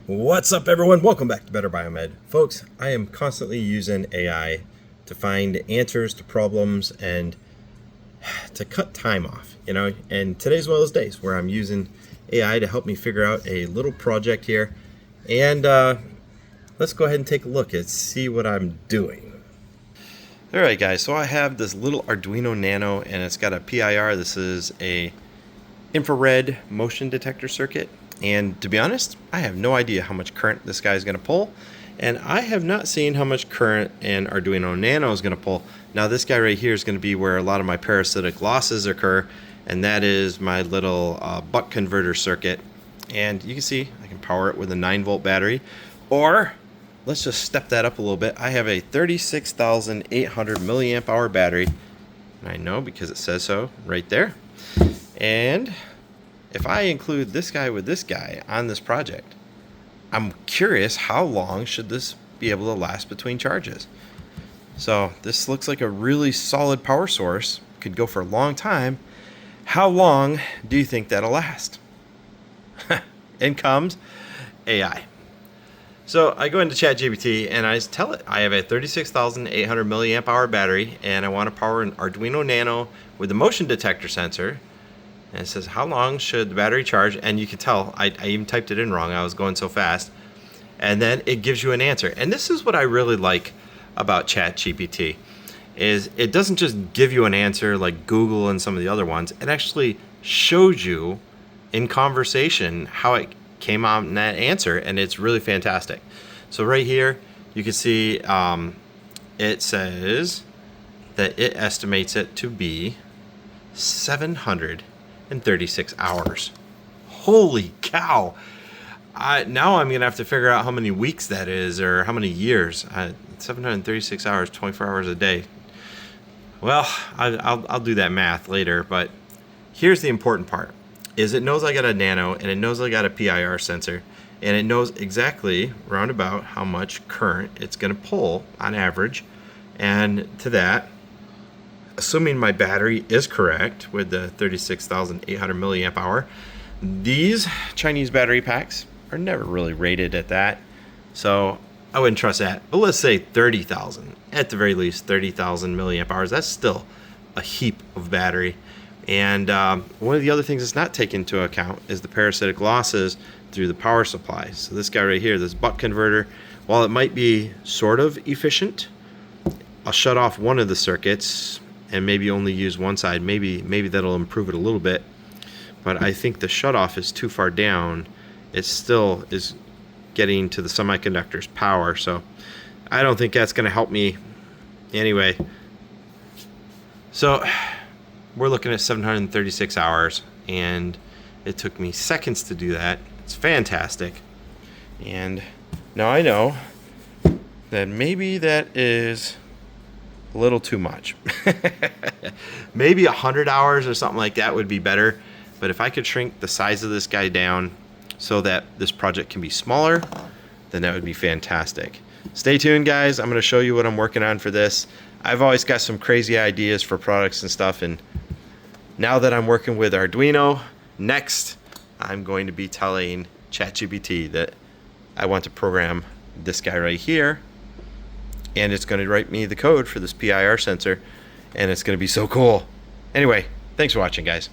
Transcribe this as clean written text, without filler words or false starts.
What's up, everyone? Welcome back to Better Biomed. Folks, I am constantly using AI to find answers to problems and to cut time off, and today's one of those days where I'm using AI to help me figure out a little project here. And let's go ahead and take a look and see what I'm doing. All right, guys, so I have this little Arduino Nano, and it's got a PIR. This is a infrared motion detector circuit. And to be honest, I have no idea how much current this guy is going to pull. And I have not seen how much current an Arduino Nano is going to pull. Now this guy right here is going to be where a lot of my parasitic losses occur. And that is my little buck converter circuit. And you can see I can power it with a 9-volt battery. Or let's just step that up a little bit. I have a 36,800 milliamp hour battery. And I know because it says so right there. And if I include this guy with this guy on this project, I'm curious how long should this be able to last between charges. So this looks like a really solid power source, could go for a long time. How long do you think that'll last? In comes AI. So I go into ChatGPT and I tell it I have a 36,800 milliamp hour battery and I want to power an Arduino Nano with a motion detector sensor. And it says, how long should the battery charge? And you can tell, I even typed it in wrong. I was going so fast. And then it gives you an answer. And this is what I really like about ChatGPT, is it doesn't just give you an answer like Google and some of the other ones. It actually shows you in conversation how it came out in that answer. And it's really fantastic. So right here, you can see it says that it estimates it to be 736 hours. Holy cow. Now I'm going to have to figure out how many weeks that is or how many years. 736 hours, 24 hours a day. Well, I'll do that math later, but here's the important part. Is it knows I got a Nano and it knows I got a PIR sensor and it knows exactly roundabout how much current it's going to pull on average. And to that, assuming my battery is correct with the 36,800 milliamp hour, these Chinese battery packs are never really rated at that. So I wouldn't trust that. But let's say 30,000, at the very least 30,000 milliamp hours. That's still a heap of battery. And one of the other things that's not taken into account is the parasitic losses through the power supply. So this guy right here, this buck converter, while it might be sort of efficient, I'll shut off one of the circuits and maybe only use one side. Maybe that'll improve it a little bit. But I think the shutoff is too far down. It still is getting to the semiconductor's power. So I don't think that's going to help me anyway. So we're looking at 736 hours. And it took me seconds to do that. It's fantastic. And now I know that maybe that is a little too much. Maybe 100 hours or something like that would be better. But if I could shrink the size of this guy down so that this project can be smaller, then that would be fantastic. Stay tuned, guys. I'm going to show you what I'm working on for this. I've always got some crazy ideas for products and stuff. And now that I'm working with Arduino, next I'm going to be telling ChatGPT that I want to program this guy right here. And it's going to write me the code for this PIR sensor, and it's going to be so cool. Anyway, thanks for watching, guys.